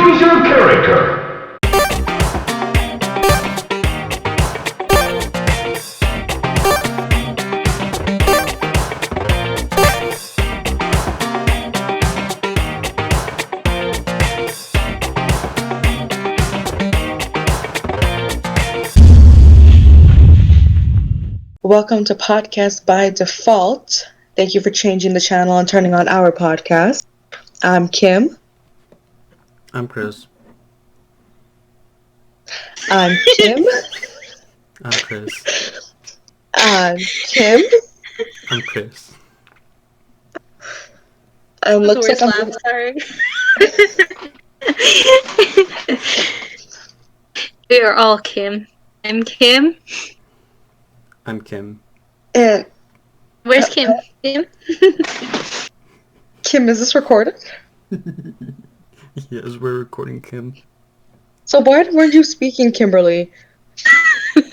Choose your character. Welcome to Podcast by Default. Thank you for changing the channel and turning on our podcast. I'm Kim. I'm Chris. I'm Kim. I'm Chris. I'm Kim. I'm Chris. Looks like I'm. Sorry. We are all Kim. I'm Kim. I'm Kim. And Where's Kim? Kim? Kim, is this recorded? Yes, we're recording Kim. So why weren't you speaking, Kimberly? I'm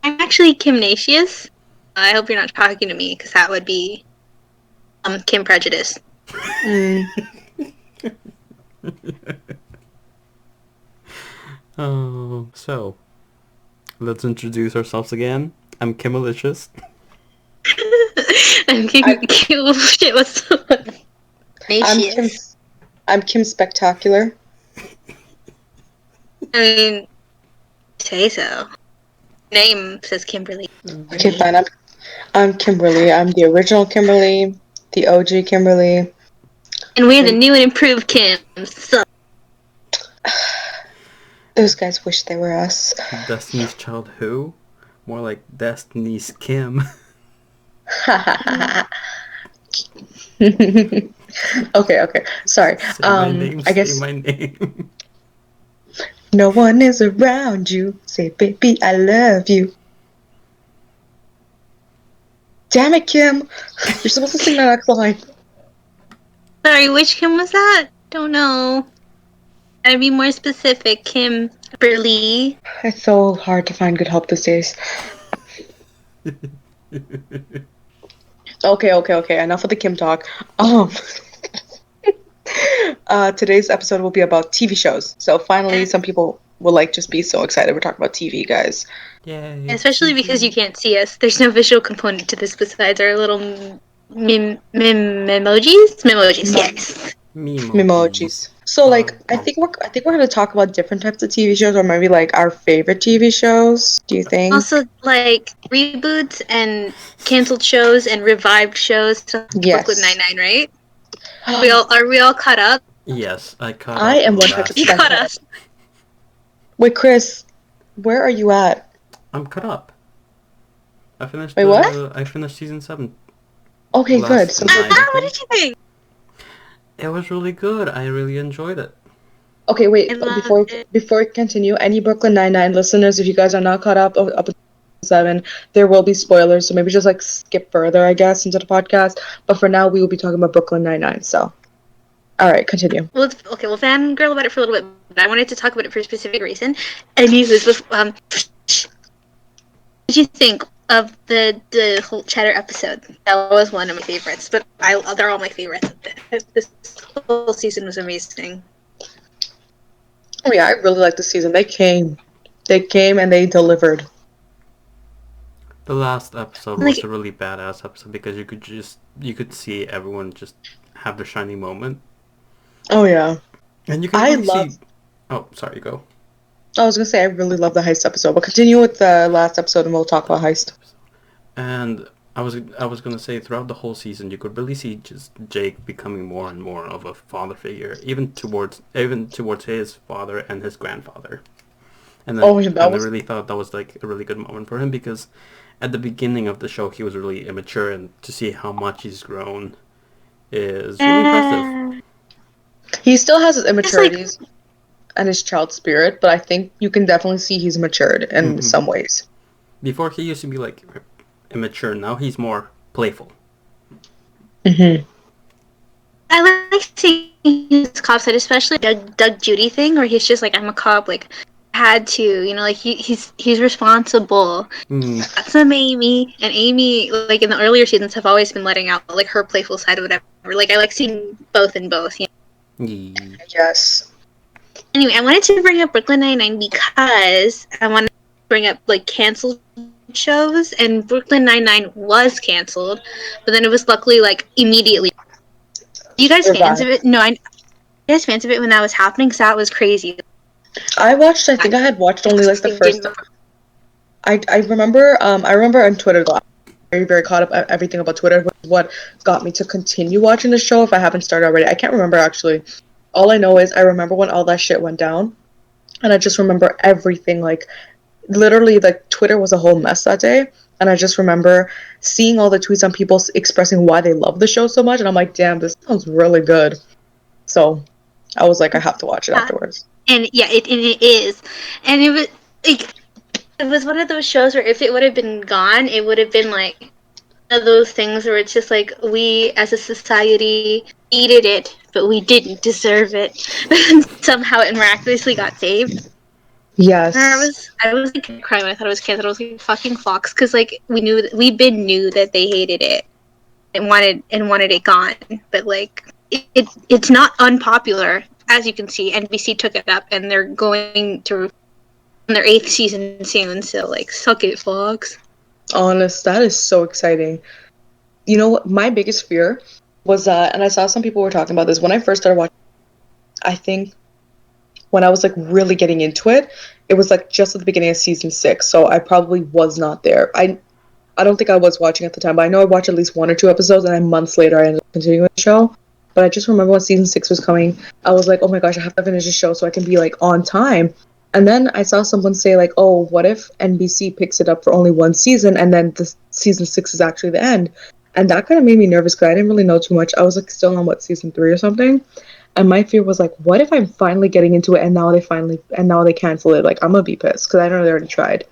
actually Kimnatius. I hope you're not talking to me, because that would be Kim prejudice. Oh, so let's introduce ourselves again. I'm Kim Malicious. I'm Kim. Shit, what's Kimnatius? I'm Kim Spectacular. I mean, say so. Name says Kimberly. Okay, fine. I'm Kimberly. I'm the original Kimberly, the OG Kimberly. And we're the new and improved Kim. So. Those guys wish they were us. Destiny's Child who? More like Destiny's Kim. Okay. Sorry. Say my name, I guess say my name. no one is around you. Say, baby, I love you. Damn it, Kim. You're supposed to sing that next line. Sorry, which Kim was that? Don't know. Gotta be more specific. Kim Burley. It's so hard to find good help these days. Okay. Enough of the Kim talk. Today's episode will be about TV shows. So finally, some people will just be so excited we're talking about TV, guys. Yay. Especially because you can't see us. There's no visual component to this besides our little memojis. Memojis, yes. Memojis. So I think we're going to talk about different types of TV shows, or maybe our favorite TV shows. Do you think? Also, reboots and canceled shows and revived shows. Yes. Brooklyn Nine-Nine, right? Are we all caught up? Yes, I caught up. I am 100%. You caught us. Wait, Chris, where are you at? I'm caught up. I finished. Wait, what? I finished season 7. Okay, good. So what did you think? It was really good. I really enjoyed it. okay, wait. Before we continue, any Brooklyn Nine-Nine listeners, if you guys are not caught up to 7, there will be spoilers. So maybe just skip further, I guess, into the podcast. But for now, we will be talking about Brooklyn Nine-Nine. So, all right, continue. We'll fangirl about it for a little bit, but I wanted to talk about it for a specific reason. And this was what did you think of the whole Cheddar episode? That was one of my favorites, but they're all my favorites. This whole season was amazing. Oh yeah, I really liked the season. They came and they delivered. The last episode was a really badass episode because you could see everyone just have their shining moment. Oh yeah. And you can really see. Oh, sorry, go. I was gonna say I really love the heist episode, but continue with the last episode and we'll talk about heist. And I was gonna say throughout the whole season you could really see just Jake becoming more and more of a father figure, even towards his father and his grandfather. And then I really thought that was a really good moment for him because at the beginning of the show he was really immature, and to see how much he's grown is really impressive. He still has his immaturities and his child spirit, but I think you can definitely see he's matured in some ways. Before he used to be immature, now he's more playful. I like seeing his cop side, especially Doug Judy thing, where he's just I'm a cop, had to, he's responsible. That's Amy, and Amy, in the earlier seasons, have always been letting out her playful side or whatever. I like seeing both in both. Yee. Yes. Anyway, I wanted to bring up Brooklyn Nine-Nine because I wanted to bring up like canceled shows, and Brooklyn Nine-Nine was canceled, but then it was luckily like immediately. You guys fans of it? No, you guys fans of it when that was happening? Because that was crazy. I think I had watched only like the first. I remember on Twitter though. Very, very caught up at everything about Twitter, which is what got me to continue watching the show if I haven't started already. I can't remember actually. All I know is I remember when all that shit went down, and I just remember everything. Like, literally, like, Twitter was a whole mess that day, and I just remember seeing all the tweets on people expressing why they love the show so much, and I'm like, damn, this sounds really good. So, I was like, I have to watch it afterwards. And yeah, it is, and it was like, it was one of those shows where if it would have been gone, it would have been like one of those things where it's just like we as a society needed it, but we didn't deserve it. Somehow it miraculously got saved. Yes. I was like crying when I thought it was canceled. I was like fucking Fox, because like we knew that they hated it and wanted it gone, but like it's not unpopular, as you can see. NBC took it up and they're going to their 8th season soon, so like suck it, Fox. Honest, that is so exciting. You know what? My biggest fear was that, and I saw some people were talking about this when I first started watching. I think when I was like really getting into it, it was like just at the beginning of season 6, so I probably was not there. I don't think I was watching at the time, but I know I watched at least 1 or 2 episodes, and then months later I ended up continuing the show. But I just remember when season 6 was coming, I was like, oh my gosh, I have to finish the show so I can be like on time. And then I saw someone say like, oh, what if NBC picks it up for only 1 season and then the season 6 is actually the end? And that kind of made me nervous because I didn't really know too much. I was like still on season 3 or something. And my fear was like, what if I'm finally getting into it and now they cancel it? Like, I'm gonna be pissed because I know they already tried.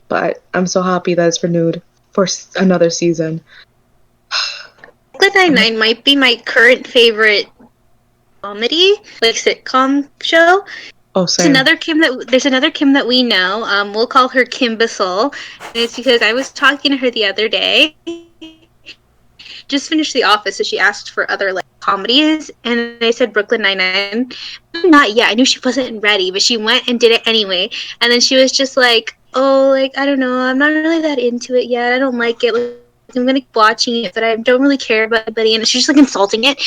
But I'm so happy that it's renewed for another season. Brooklyn Nine-Nine might be my current favorite comedy, like sitcom show. Oh, same. There's another Kim that we know. We'll call her Kim Bissell, and it's because I was talking to her the other day. Just finished The Office, so she asked for other like comedies, and I said Brooklyn Nine-Nine. Not yet. I knew she wasn't ready, but she went and did it anyway. And then she was just like, "Oh, like I don't know, I'm not really that into it yet. I don't like it. Like, I'm gonna keep watching it, but I don't really care about anybody." And she's just like insulting it.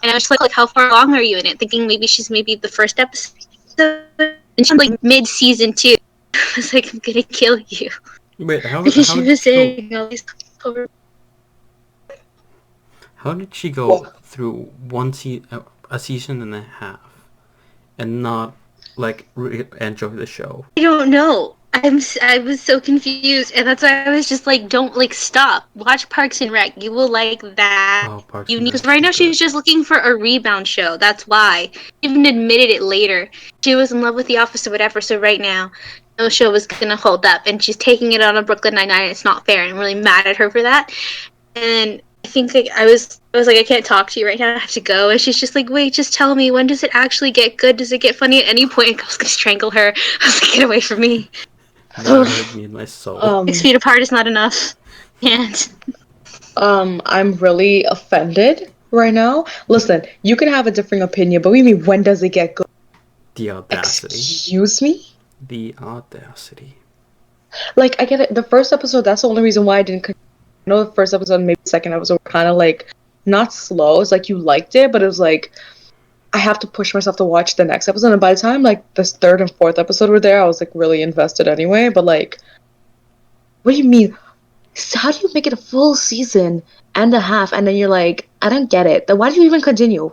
And I was just like, how far along are you in it? Thinking maybe she's the first episode, and she's like mid season 2. I was like, I'm gonna kill you. Wait, how Because she was saying all these. How did she go through a season and a half and not like enjoy the show? I don't know. I was so confused, and that's why I was just like, don't like stop. Watch Parks and Rec. You will like that. Oh, Parks and Rec. Because right now she's just looking for a rebound show. That's why. She even admitted it later. She was in love with The Office or whatever. So right now, no show was gonna hold up, and she's taking it on a Brooklyn Nine-Nine. It's not fair, and I'm really mad at her for that. And I think like I was like, I can't talk to you right now. I have to go. And she's just like, wait, just tell me, when does it actually get good? Does it get funny at any point? I was gonna strangle her. I was like, get away from me. That hurt me in my soul. 6 feet apart is not enough. And I'm really offended right now. Listen, you can have a different opinion, but we mean, when does it get good? The audacity. Excuse me? The audacity. Like, I get it. The first episode, that's the only reason why I didn't continue. I know the first episode and maybe the second episode were kind of like not slow. It's like you liked it, but it was like I have to push myself to watch the next episode. And by the time like this 3rd and 4th episode were there, I was like really invested anyway. But like, what do you mean? How do you make it a full season and a half, and then you're like, I don't get it. Then why did you even continue?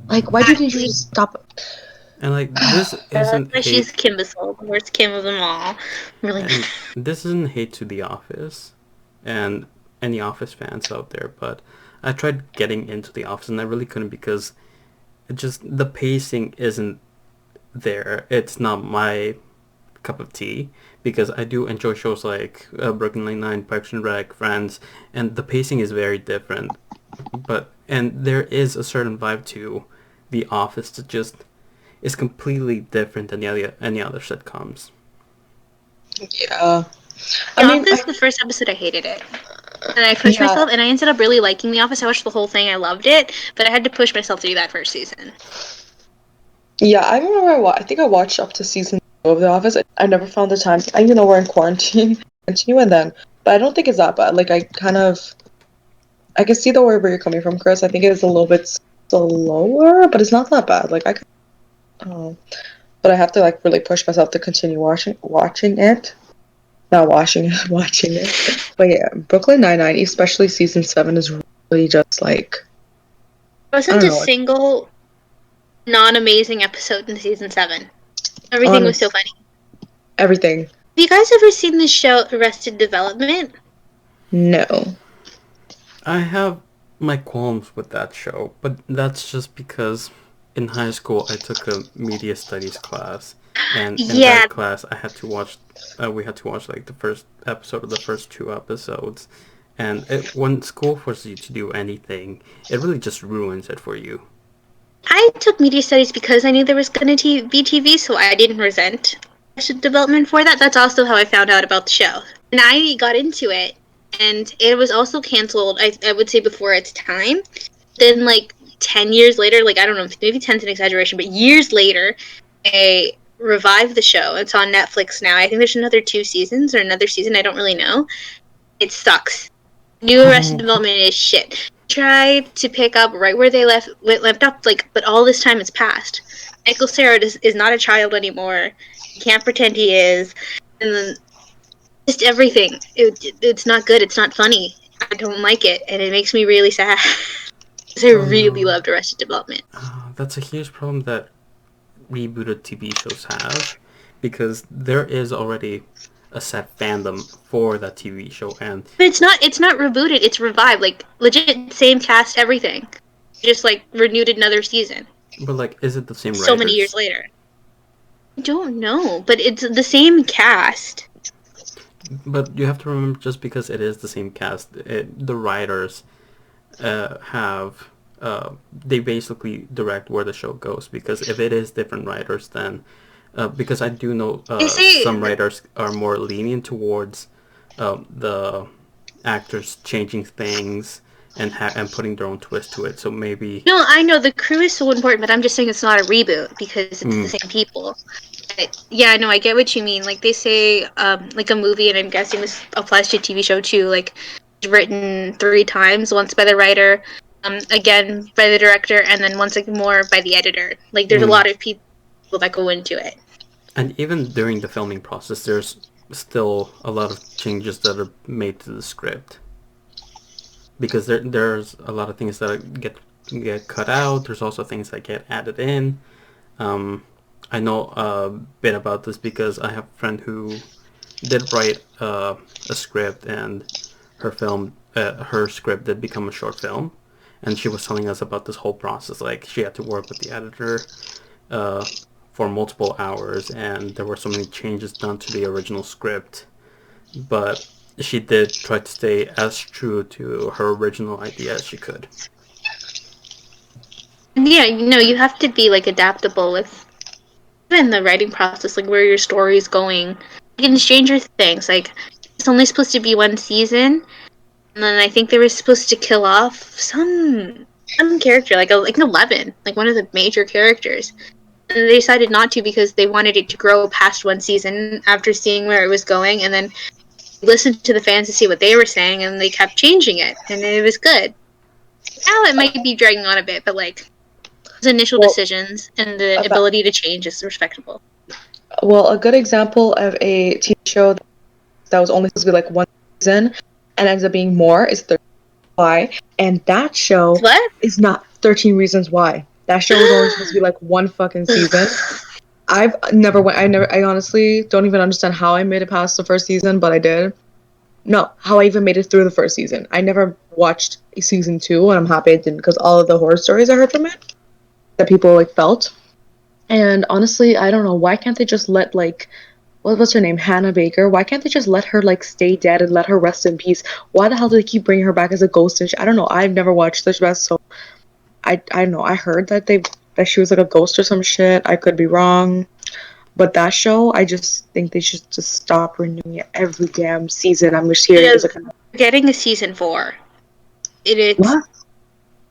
Like, why didn't you just stop? And like, this isn't hate. She's Kim Bissell, the worst Kim of them all. Really. And this isn't hate to The Office and any Office fans out there, but I tried getting into The Office and I really couldn't because the pacing isn't there. It's not my cup of tea because I do enjoy shows like Brooklyn Nine-Nine, Parks and Rec, Friends, and the pacing is very different. And there is a certain vibe to The Office that just is completely different than any other sitcoms. Yeah. I mean, the first episode, I hated it. And I pushed myself, and I ended up really liking The Office. I watched the whole thing. I loved it, but I had to push myself to do that first season. Yeah, I remember I think I watched up to season 2 of The Office. I never found the time. We're in quarantine. Continue and then. But I don't think it's that bad. Like, I can see where you're coming from, Chris. I think it is a little bit slower, but it's not that bad. Like, I don't know. But I have to, like, really push myself to continue watching it. Not watching it, watching it. But yeah, Brooklyn Nine-Nine, especially season 7, is really just, like... There wasn't a single non-amazing episode in season 7. Everything was so funny. Everything. Have you guys ever seen the show Arrested Development? No. I have my qualms with that show, but that's just because in high school I took a media studies class, and in that class I had to watch. We had to watch like the first episode of the first 2 episodes, and when school forces you to do anything, it really just ruins it for you. I took media studies because I knew there was going to be TV, so I didn't resent development for that. That's also how I found out about the show. And I got into it, and it was also canceled, I would say, before its time. Then, like, 10 years later, like, I don't know, maybe 10's an exaggeration, but years later, they revived the show. It's on Netflix now. I think there's another 2 seasons or another season. I don't really know. It sucks. New Arrested Development is shit. Tried to pick up right where they left off, like, but all this time has passed. Michael Cera is not a child anymore. He can't pretend he is, and then just everything. It's not good. It's not funny. I don't like it, and it makes me really sad. Because I really loved Arrested Development. That's a huge problem that rebooted TV shows have, because there is already a set fandom for that TV show, and but it's not rebooted, it's revived, like legit same cast, everything, just like renewed another season. But like, is it the same writers? So many years later, I don't know, but it's the same cast. But you have to remember, just because it is the same cast, the writers have they basically direct where the show goes, because if it is different writers, then because I do know some writers are more lenient towards the actors changing things and putting their own twist to it. So maybe... No, I know the crew is so important, but I'm just saying it's not a reboot because it's the same people. But, yeah, no, I get what you mean. Like, they say, like a movie, and I'm guessing this applies to a TV show too, like, it's written 3 times, once by the writer, again by the director, and then once more by the editor. Like, there's a lot of people that go into it. And even during the filming process, there's still a lot of changes that are made to the script, because there's a lot of things that get cut out. There's also things that get added in. I know a bit about this because I have a friend who did write a script, and her script did become a short film, and she was telling us about this whole process. Like, she had to work with the editor for multiple hours, and there were so many changes done to the original script, but she did try to stay as true to her original idea as she could. Yeah, you have to be, like, adaptable with even the writing process, like, where your story is going. Like, in Stranger Things, like, it's only supposed to be 1 season, and then I think they were supposed to kill off some character, like 11, like one of the major characters. And they decided not to because they wanted it to grow past 1 season after seeing where it was going, and then listened to the fans to see what they were saying, and they kept changing it, and it was good. Now it might be dragging on a bit, but like those initial decisions and the ability to change is respectable. Well, a good example of a TV show that was only supposed to be like 1 season and ends up being more is 13 Reasons Why, and that show is not 13 Reasons Why. That show was only supposed to be like 1 fucking season. I honestly don't even understand how I made it past the first season, but I did. No, how I even made it through the first season. I never watched season 2, and I'm happy I didn't, because all of the horror stories I heard from it that people like felt. And honestly, I don't know, why can't they just let, like, what's her name, Hannah Baker? Why can't they just let her, like, stay dead and let her rest in peace? Why the hell do they keep bringing her back as a ghost? And I don't know. I've never watched this best, so I don't know. I heard that she was like a ghost or some shit. I could be wrong. But that show, I just think they should just stop renewing it every damn season. I'm just hearing it's like getting a season 4. It's What?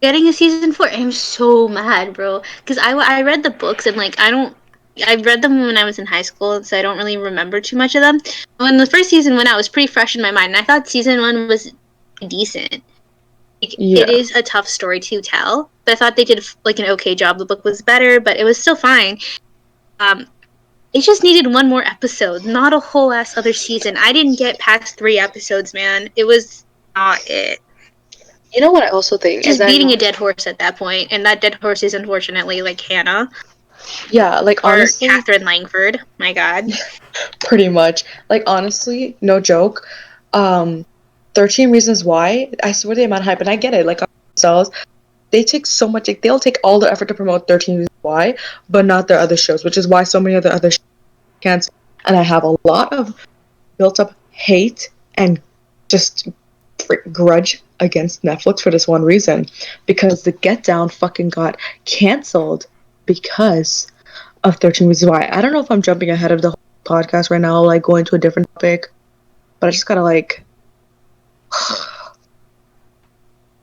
getting a season 4. I'm so mad, bro. Because I read the books and like I read them when I was in high school, so I don't really remember too much of them. When the first season went out, it was pretty fresh in my mind, and I thought season 1 was decent. It is a tough story to tell, but I thought they did like an okay job. The book was better, but it was still fine. It just needed one more episode, not a whole ass other season. I didn't get past 3 episodes, man. It was not it. You know what I also think Just beating a dead horse at that point, and that dead horse is unfortunately like Hannah. Yeah, like or honestly, Catherine Langford. My God. pretty much. Like honestly, no joke. 13 Reasons Why. I swear they amount hype, and I get it. Like themselves, they take so much. Like, they'll take all the effort to promote 13 Reasons Why, but not their other shows, which is why so many other shows cancel. And I have a lot of built up hate and just grudge against Netflix for this one reason, because the Get Down fucking got canceled because of 13 Reasons Why. I don't know if I'm jumping ahead of the whole podcast right now, like going to a different topic, but I just gotta like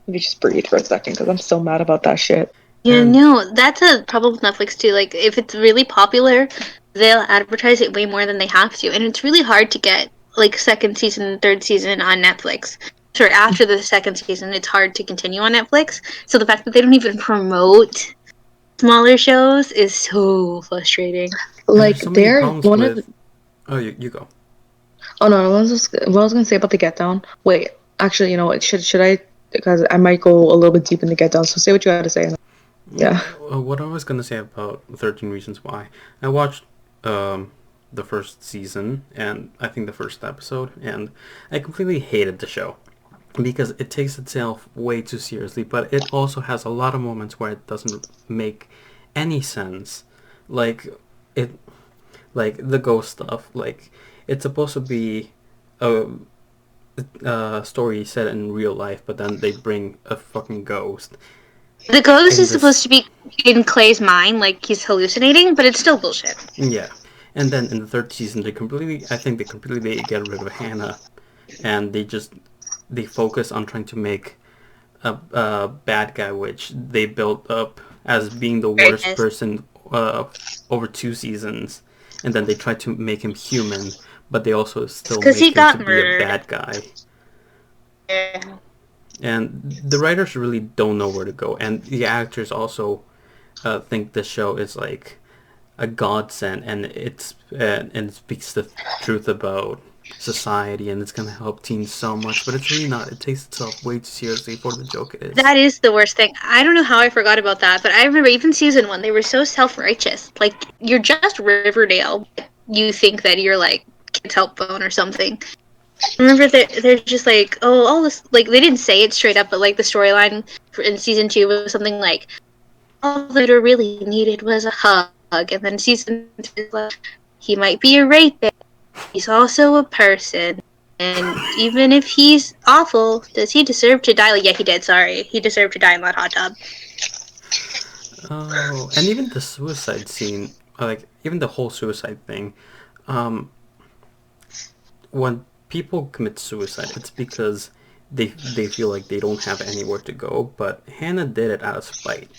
let me just breathe for a second because I'm so mad about that shit. Yeah, no, that's a problem with Netflix too. Like, if it's really popular, they'll advertise it way more than they have to, and it's really hard to get like second season, third season on Netflix. Sure, after the second season, it's hard to continue on Netflix. So the fact that they don't even promote smaller shows is so frustrating. Like, so many they're problems one with... of. Oh, you go. Oh no, what I was gonna say about the Get Down. Wait, actually, you know what? Should I? Because I might go a little bit deep in the Get Down. So say what you had to say. Yeah. What I was gonna say about 13 Reasons Why. I watched the first season and I think the first episode, and I completely hated the show because it takes itself way too seriously, but it also has a lot of moments where it doesn't make any sense. Like it, like the ghost stuff. Like, it's supposed to be a story set in real life, but then they bring a fucking ghost. The ghost is supposed to be in Clay's mind, like he's hallucinating, but it's still bullshit. Yeah. And then in the third season, they completely get rid of Hannah, and they focus on trying to make a bad guy, which they built up as being the worst person over 2 seasons, and then they try to make him human, but they also still make him to be a bad guy. Yeah. And the writers really don't know where to go, and the actors also think the show is like a godsend, and it speaks the truth about society, and it's gonna help teens so much, but it's really not. It takes itself way too seriously for the joke it is. That is the worst thing. I don't know how I forgot about that, but I remember even season 1, they were so self-righteous. Like, you're just Riverdale. You think that you're like Kids Help Phone or something. Remember, they're just like, oh, all this, like, they didn't say it straight up, but like the storyline in season 2 was something like, all that I really needed was a hug. And then season 3 is like, he might be a rapist, he's also a person. And even if he's awful, does he deserve to die? Like, yeah, he did, sorry. He deserved to die in that hot tub. Oh, and even the suicide scene, like, even the whole suicide thing, when people commit suicide, it's because they feel like they don't have anywhere to go, but Hannah did it out of spite.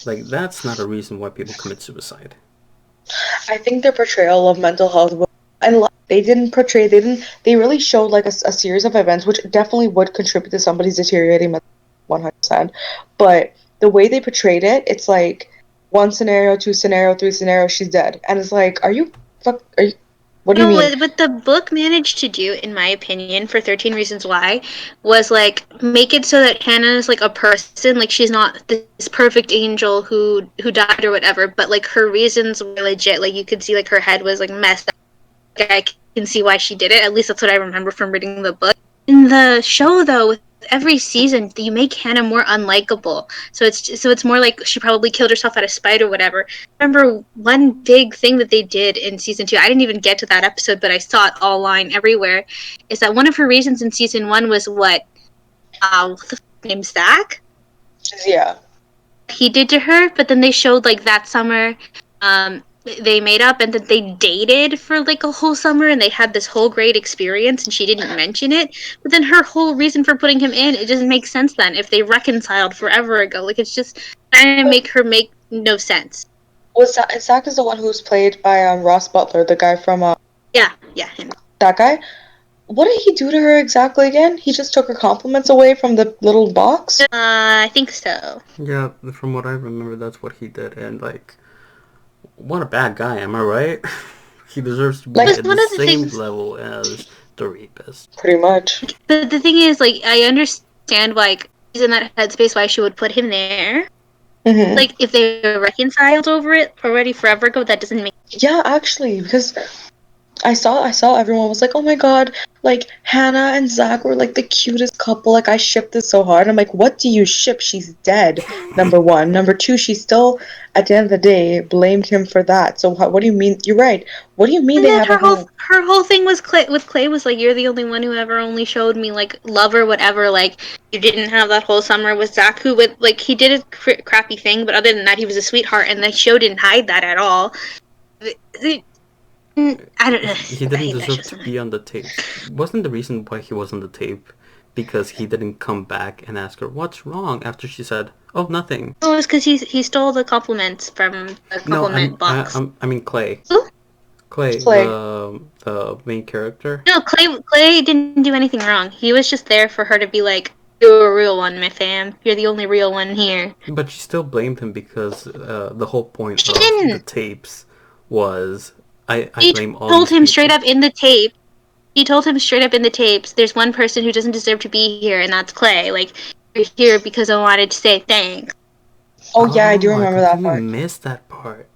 Like, that's not a reason why people commit suicide. I think their portrayal of mental health, and they really showed like a series of events which definitely would contribute to somebody's deteriorating mental 100%. But the way they portrayed it, it's like 1 scenario, 2 scenario, 3 scenario, she's dead, and it's like, what do you mean? What the book managed to do, in my opinion, for 13 Reasons Why, was like make it so that Hannah is like a person, like she's not this perfect angel who died or whatever, but like her reasons were legit. Like, you could see like her head was like messed up. Like, I can see why she did it. At least that's what I remember from reading the book. In the show, though, with every season, you make Hannah more unlikable. So it's more like she probably killed herself out of spite or whatever. I remember one big thing that they did in season 2. I didn't even get to that episode, but I saw it online everywhere. Is that one of her reasons in season 1 was what the name Zach? Yeah. He did to her, but then they showed like that summer. they made up and that they dated for like a whole summer and they had this whole great experience and she didn't mention it. But then her whole reason for putting him in, it doesn't make sense then if they reconciled forever ago. Like it's just trying to make her make no sense. Zach is the one who's played by Ross Butler, the guy from Yeah, him. That guy. What did he do to her exactly again? He just took her compliments away from the little box? I think so. Yeah, from what I remember, that's what he did, and like, what a bad guy, am I right? He deserves to be Like, at the same level as the rapist. Pretty much. But the thing is, like, I understand, like, he's in that headspace why she would put him there. Mm-hmm. Like, if they were reconciled over it already forever ago, that doesn't make sense. Yeah, actually, because I saw everyone was like, oh my god, like, Hannah and Zach were, like, the cutest couple, like, I shipped this so hard. I'm like, what do you ship? She's dead, number one. Number two, she still, at the end of the day, blamed him for that. So what do you mean? You're right. What do you mean And they then have her whole thing was Clay was like, you're the only one who ever only showed me, like, love or whatever, like, you didn't have that whole summer with Zach, who, would, like, he did a crappy thing, but other than that, he was a sweetheart, and the show didn't hide that at all. I don't know. He didn't deserve to be on the tape. Wasn't the reason why he was on the tape because he didn't come back and ask her what's wrong after she said, "Oh, nothing." Oh, it was because he stole the compliments from the compliment box. I mean Clay. Who? Clay, the main character. No, Clay didn't do anything wrong. He was just there for her to be like, "You're a real one, my fam. You're the only real one here." But she still blamed him because the whole point She of didn't. the tapes was I blame all. He told him straight up in the tape. He told him straight up in the tapes, "There's one person who doesn't deserve to be here, and that's Clay. Like, you're here because I wanted to say thanks." Oh yeah, I do remember that part. I missed that part.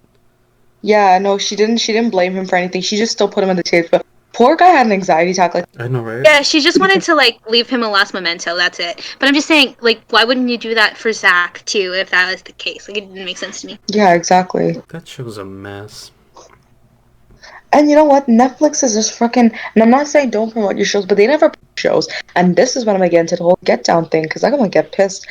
Yeah, no, she didn't blame him for anything. She just still put him in the tapes. But poor guy had an anxiety attack. Like, I know, right? Yeah, she just wanted to, like, leave him a last memento. That's it. But I'm just saying, like, why wouldn't you do that for Zach too if that was the case? Like, it didn't make sense to me. Yeah, exactly. That show's a mess. And you know what? Netflix is just freaking. And I'm not saying don't promote your shows, but they never promote shows. And this is when I'm gonna get into the whole Get Down thing because I'm gonna get pissed.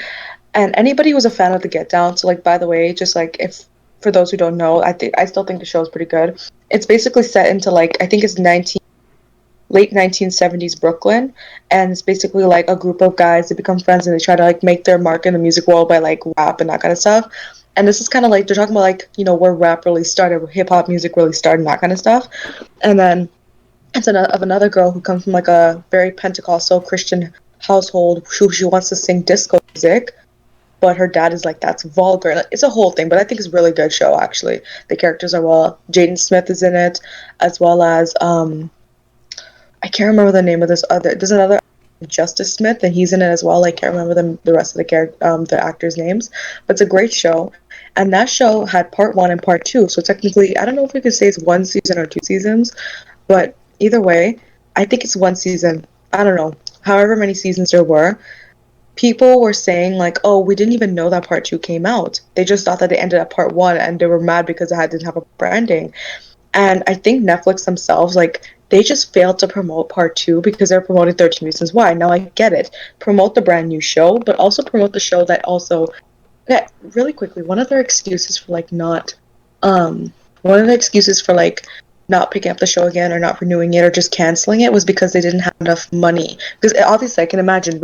And anybody who's a fan of the Get Down, so like by the way, just like if for those who don't know, I still think the show is pretty good. It's basically set into like I think it's late 1970s Brooklyn, and it's basically like a group of guys that become friends and they try to like make their mark in the music world by like rap and that kind of stuff. And this is kind of like they're talking about like, you know, where rap really started, where hip hop music really started and that kind of stuff. And then it's of another girl who comes from like a very Pentecostal Christian household who she wants to sing disco music, but her dad is like, that's vulgar. Like, it's a whole thing, but I think it's a really good show actually. The characters are well. Jaden Smith is in it, as well as I can't remember the name of there's another Justice Smith, and he's in it as well. I can't remember the rest of the actors' names, but it's a great show. And that show had part 1 and part 2, so technically, I don't know if we could say it's 1 season or 2 seasons, but either way, I think it's 1 season. I don't know. However many seasons there were, people were saying like, oh, we didn't even know that part 2 came out. They just thought that they ended at part 1, and they were mad because it didn't have a branding. And I think Netflix themselves, like, they just failed to promote part 2 because they're promoting 13 Reasons Why. Now I get it. Promote the brand new show, but also promote the show that also... Yeah, really quickly, one of their excuses for, like, not picking up the show again or not renewing it or just canceling it was because they didn't have enough money. Because obviously I can imagine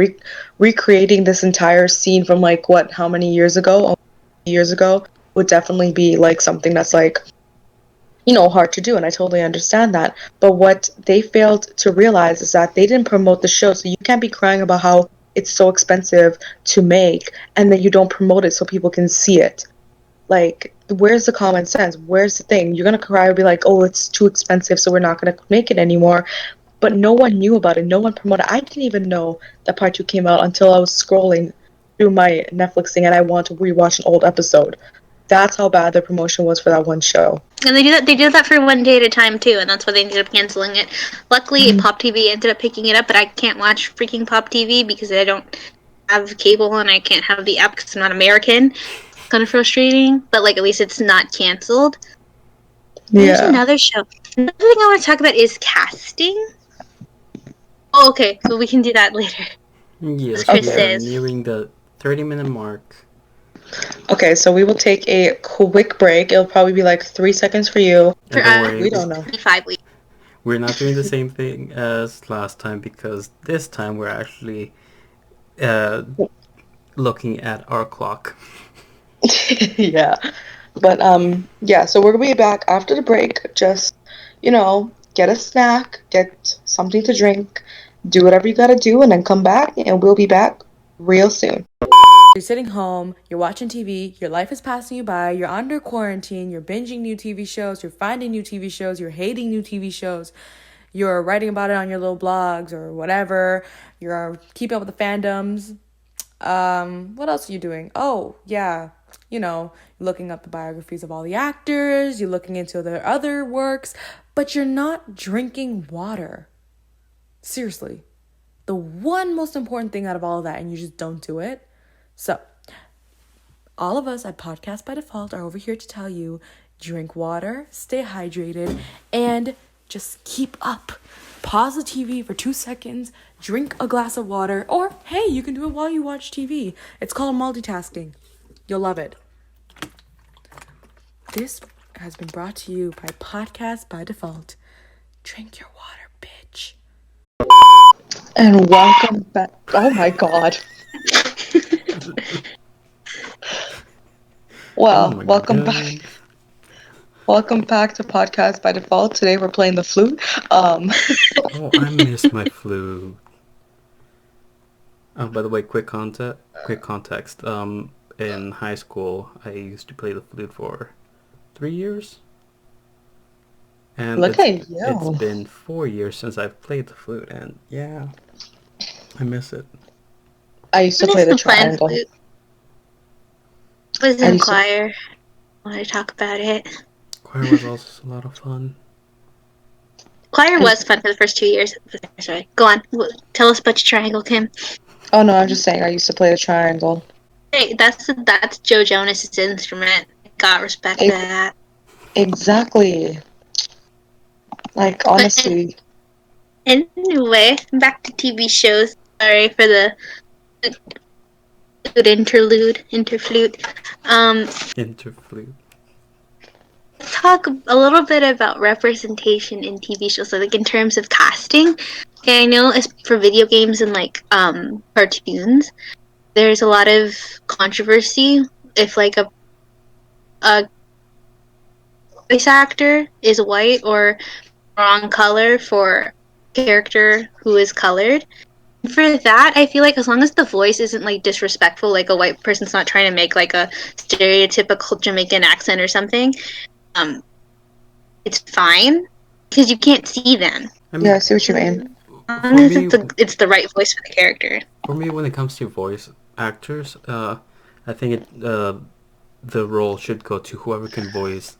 recreating this entire scene from, like, how many years ago? Years ago would definitely be, like, something that's, like, you know, hard to do, and I totally understand that. But what they failed to realize is that they didn't promote the show, so you can't be crying about how it's so expensive to make, and then you don't promote it so people can see it. Like, where's the common sense? Where's the thing? You're gonna cry and be like, oh, it's too expensive, so we're not gonna make it anymore. But no one knew about it. No one promoted it. I didn't even know that part 2 came out until I was scrolling through my Netflix thing, and I want to rewatch an old episode. That's how bad the promotion was for that one show. And they did that for 1 day at a time too, and that's why they ended up canceling it. Luckily, Pop TV ended up picking it up, but I can't watch freaking Pop TV because I don't have cable and I can't have the app because I'm not American. It's kind of frustrating, but like at least it's not canceled. Yeah. There's another show. Another thing I want to talk about is casting. Oh, okay, well we can do that later. Yes, we are nearing the 30-minute mark. Okay, so we will take a quick break. It'll probably be like 3 seconds for you. And don't worry, We don't know. 5 weeks. we're not doing the same thing as last time because this time we're actually looking at our clock. Yeah. But yeah, so we're gonna be back after the break. Just, get a snack, get something to drink, do whatever you gotta do, and then come back and we'll be back real soon. You're sitting home, you're watching TV, your life is passing you by, you're under quarantine, you're binging new TV shows, you're finding new TV shows, you're hating new TV shows, you're writing about it on your little blogs or whatever, you're keeping up with the fandoms. What else are you doing? Oh, yeah, you're looking up the biographies of all the actors, you're looking into their other works, but you're not drinking water. Seriously. The one most important thing out of all of that, and you just don't do it. So, all of us at Podcast by Default are over here to tell you, drink water, stay hydrated, and just keep up. Pause the TV for 2 seconds, drink a glass of water, or hey, you can do it while you watch TV. It's called multitasking. You'll love it. This has been brought to you by Podcast by Default. Drink your water, bitch. And welcome back. Oh my god. Well, welcome back. Welcome back to Podcast by Default. Today we're playing the flute. Oh, I miss my flute. Oh, by the way, quick context. In high school, I used to play the flute for 3 years. And it's been 4 years since I've played the flute, and yeah, I miss it. I used to play the triangle. I was in choir. I want to talk about it. Choir was also a lot of fun. Choir was fun for the first 2 years. Sorry. Go on. Tell us about your triangle, Kim. Oh no, I'm just saying I used to play the triangle. Hey, that's Joe Jonas's instrument. Got respect for that. Exactly. Like, honestly. Anyway, back to TV shows. Sorry for the good interflude. Interflude. Talk a little bit about representation in TV shows, so like in terms of casting. Okay, I know as for video games and like cartoons, there's a lot of controversy if like a voice actor is white or wrong color for character who is colored. For that, I feel like as long as the voice isn't like disrespectful, like a white person's not trying to make like a stereotypical Jamaican accent or something, it's fine because you can't see them. Yeah, I see what you mean. It's the right voice for the character. For me, when it comes to voice actors, I think the role should go to whoever can voice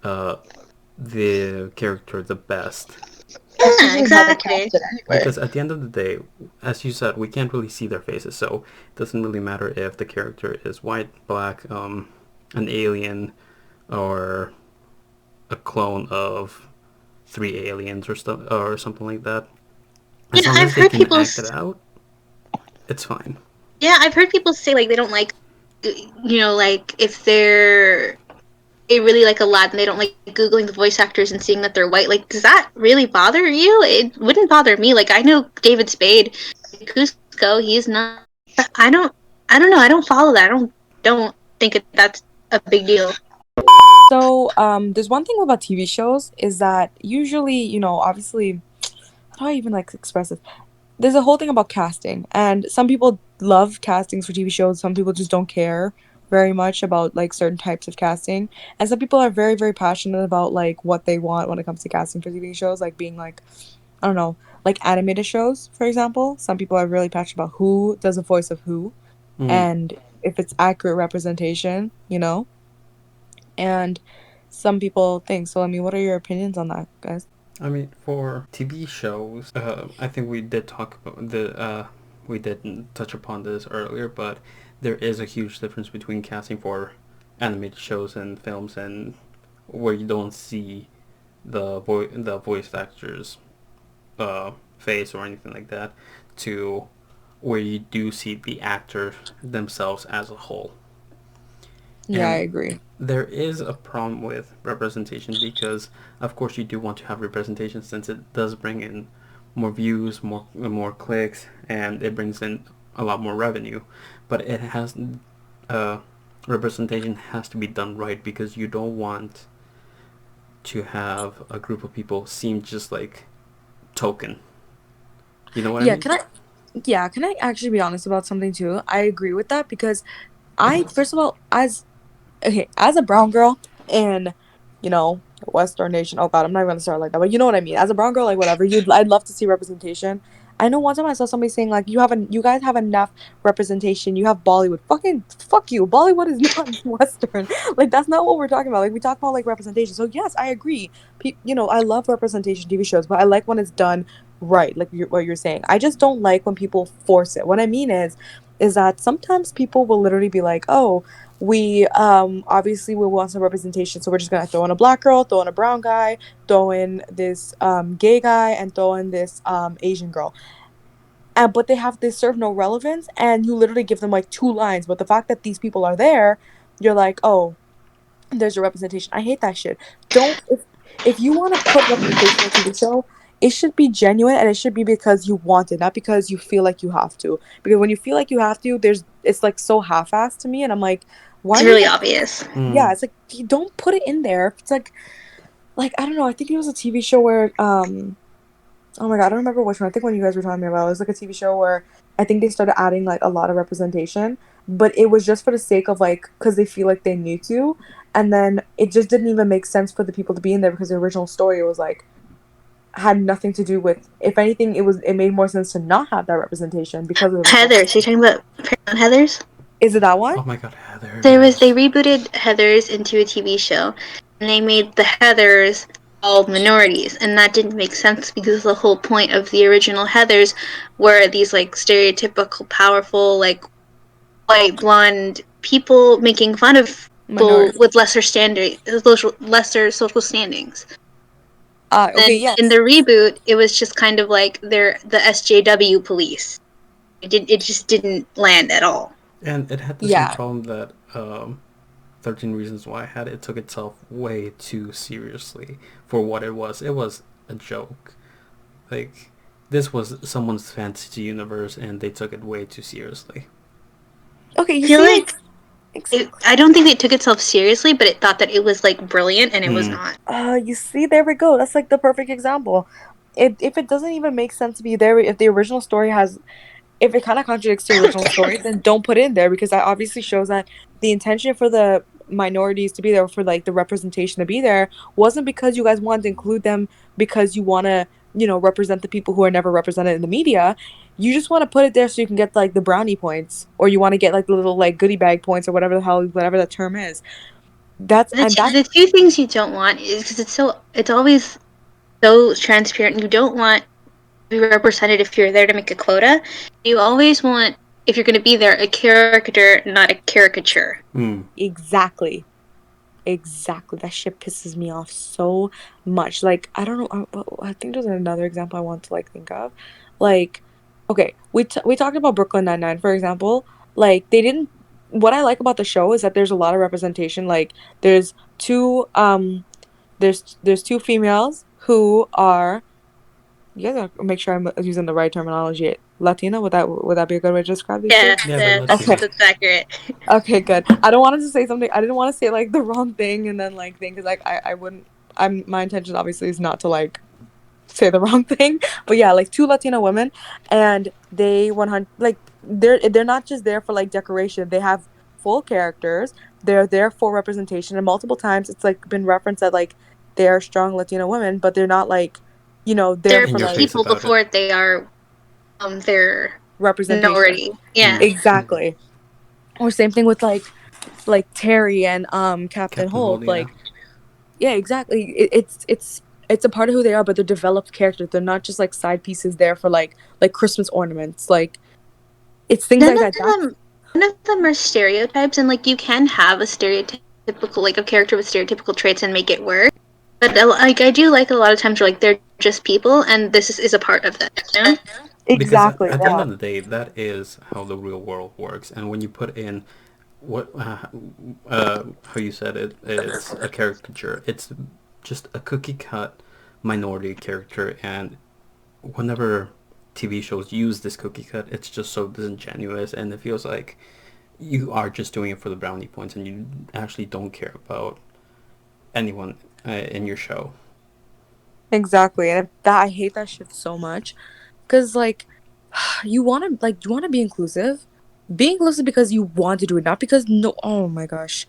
the character the best. Yeah, exactly. Because at the end of the day, as you said, we can't really see their faces, so it doesn't really matter if the character is white, black, an alien, or a clone of 3 aliens or something like that. As long as they can act it out, it's fine. Yeah, I've heard people say like they don't like, like if they really like Aladdin, they don't like Googling the voice actors and seeing that they're white. Like, does that really bother you? It wouldn't bother me. Like, I know David Spade, Cusco. He's not. I don't know. I don't follow that. I don't think that's a big deal. So, there's one thing about TV shows is that usually, obviously, how do I even express this? There's a whole thing about casting, and some people love castings for TV shows. Some people just don't care very much about certain types of casting, and some people are very, very passionate about what they want when it comes to casting for TV shows, being I don't know, animated shows, for example. Some people are really passionate about who does the voice of who, and if it's accurate representation, and some people think so. I mean, what are your opinions on that, guys? I mean, for TV shows, I think we did talk about we didn't touch upon this earlier, but there is a huge difference between casting for animated shows and films, and where you don't see the voice actor's face or anything like that, to where you do see the actor themselves as a whole. Yeah, I agree. There is a problem with representation because, of course, you do want to have representation since it does bring in more views, more clicks, and it brings in a lot more revenue. But it has representation has to be done right because you don't want to have a group of people seem just like token. You know what I mean? Can I actually be honest about something too? I agree with that because I, first of all, as a brown girl in, Western nation. Oh God, I'm not even gonna start like that, but you know what I mean. As a brown girl, like whatever, I'd love to see representation. I know one time I saw somebody saying like, you guys have enough representation. You have Bollywood. Fucking fuck you. Bollywood is not Western. Like that's not what we're talking about. Like we talk about like representation. So yes, I agree. I love representation TV shows, but I like when it's done right, like what you're saying. I just don't like when people force it. What I mean is that sometimes people will literally be like, oh, we obviously we want some representation, so we're just gonna throw in a black girl, throw in a brown guy, throw in this gay guy, and throw in this Asian girl. But they serve no relevance, and you literally give them like two lines. But the fact that these people are there, you're like, oh, there's your representation. I hate that shit. Don't if you want to put representation in a TV show, it should be genuine and it should be because you want it, not because you feel like you have to. Because when you feel like you have to, it's like so half-assed to me, and I'm like, why It's do you really guys? obvious. Yeah, it's like you don't put it in there. It's like I don't know. I think it was a TV show where oh my God, I don't remember which one. I think when you guys were talking about it was like a TV show where I think they started adding like a lot of representation, but it was just for the sake of like because they feel like they need to, and then it just didn't even make sense for the people to be in there because the original story was like had nothing to do with. If anything, it made more sense to not have that representation because of the Heathers. You're talking about Heathers? Is it that one? Oh my God, Heather. They rebooted Heathers into a TV show, and they made the Heathers all minorities, and that didn't make sense because the whole point of the original Heathers were these like stereotypical, powerful, like white blonde people making fun of people with lesser social standings. Okay, Then yes. in the reboot, it was just kind of like they're the SJW police. It just didn't land at all. And it had the same problem that 13 Reasons Why had. It took itself way too seriously for what it was. It was a joke. Like, this was someone's fantasy universe, and they took it way too seriously. Okay, I feel like I don't think it took itself seriously, but it thought that it was like brilliant, and it was not. You see, there we go. That's like the perfect example. If it doesn't even make sense to be there, if the original story if it kind of contradicts the original story, then don't put it in there because that obviously shows that the intention for the minorities to be there, for like the representation to be there, wasn't because you guys wanted to include them because you want to, represent the people who are never represented in the media. You just want to put it there so you can get like the brownie points, or you want to get like the little like goodie bag points, or whatever that term is. The two things you don't want is because it's always so transparent. You don't want to be represented if you're there to make a quota. You always want, if you're going to be there, a character, not a caricature. Exactly. That shit pisses me off so much. Like, I don't know. I think there's another example I want to like think of. Like, okay, we talked about Brooklyn Nine-Nine, for example. Like, they didn't. What I like about the show is that there's a lot of representation. Like, there's two there's two females who are. You guys gotta make sure I'm using the right terminology. Latina, would that be a good way to describe these two? Yeah, that's accurate. Okay, good. I don't want to say something. I didn't want to say like the wrong thing and then like think because like I wouldn't. My intention obviously is not to like say the wrong thing, but yeah, like two Latina women, and they 100 like they're not just there for like decoration. They have full characters. They're there for representation, and multiple times it's like been referenced that like they're strong Latina women, but they're not like they're for like people before they are their representation. minority. Yeah, exactly. Or same thing with like Terry and Captain Holt. Yeah. Like, yeah, exactly. It's a part of who they are, but they're developed characters. They're not just like side pieces there for like Christmas ornaments. Like, it's things like that. None of them are stereotypes, and like you can have a stereotypical like a character with stereotypical traits and make it work. But like I do like a lot of times where like they're just people, and this is a part of that. You know? Exactly. Because at the end of the day, that is how the real world works. And when you put in what how you said it, it's a caricature. It's just a cookie cut minority character, and whenever TV shows use this cookie cut, it's just so disingenuous, and it feels like you are just doing it for the brownie points, and you actually don't care about anyone in your show. Exactly, and that I hate that shit so much, because like, you want to be inclusive. Be inclusive because you want to do it, not because no. Oh my gosh.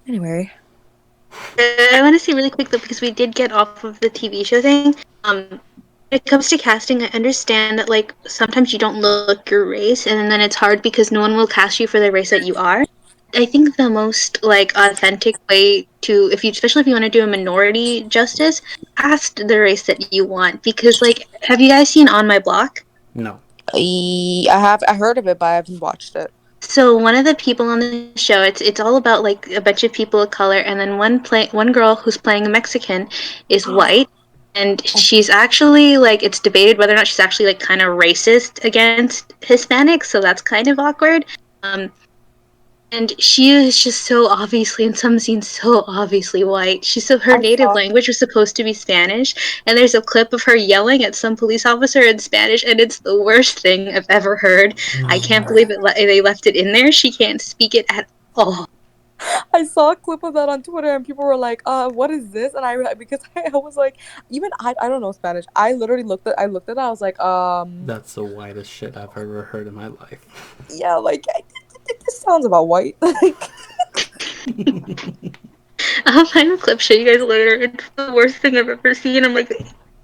Anyway. I want to say really quick though, because we did get off of the TV show thing. When it comes to casting, I understand that like sometimes you don't look your race, and then it's hard because no one will cast you for the race that you are. I think the most like authentic way to, if you, especially if you want to do a minority justice, cast the race that you want. Because like, have you guys seen On My Block? No. I heard of it, but I haven't watched it. So one of the people on the show, it's all about like a bunch of people of color, and then one girl who's playing a Mexican is white, and she's actually like, it's debated whether or not she's actually like kind of racist against Hispanics, so that's kind of awkward. And she is just so obviously, in some scenes, so obviously white. Her I native saw language was supposed to be Spanish, and there's a clip of her yelling at some police officer in Spanish, and it's the worst thing I've ever heard. I can't believe they left it in there. She can't speak it at all. I saw a clip of that on Twitter, and people were like, what is this?" And because I was like, even I don't know Spanish. I literally looked at it. I was like, That's the whitest shit I've ever heard in my life. yeah, like this sounds about white. Like, I'll find a clip, show you guys later. It's the worst thing I've ever seen. I'm like,